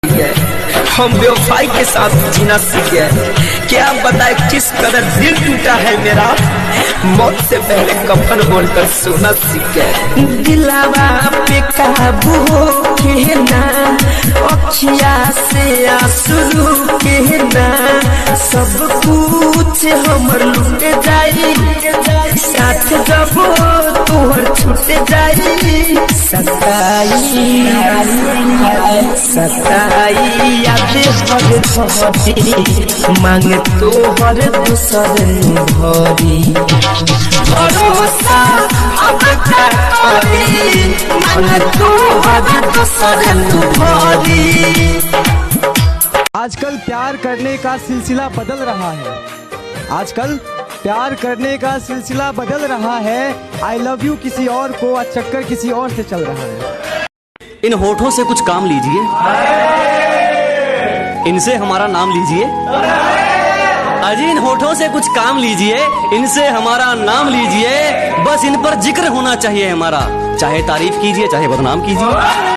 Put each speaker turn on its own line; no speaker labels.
हम व्यवसाय के साथ जीना सीख गए। क्या बताए किस कदर दिल टूटा है मेरा, मौत से पहले कफन बोलकर सोना सीख गए। दिलावा पे काबू के ना, अखिया से आंसू के ना, सब कुछ हमर लुट जाई, साथ जब तोहर छूट जाई। सताई याद मांग तोहर दूसर भरी, भरोसा अब करी मांग तोहर दूसर भरी।
आजकल प्यार करने का सिलसिला बदल रहा है, आजकल प्यार करने का सिलसिला बदल रहा है। आई लव यू किसी और को और चक्कर किसी और से चल रहा है।
इन होठों से कुछ काम लीजिए, इनसे हमारा नाम लीजिए। अजी इन होठों से कुछ काम लीजिए, इनसे हमारा नाम लीजिए। बस इन पर जिक्र होना चाहिए हमारा, चाहे तारीफ कीजिए चाहे बदनाम कीजिए।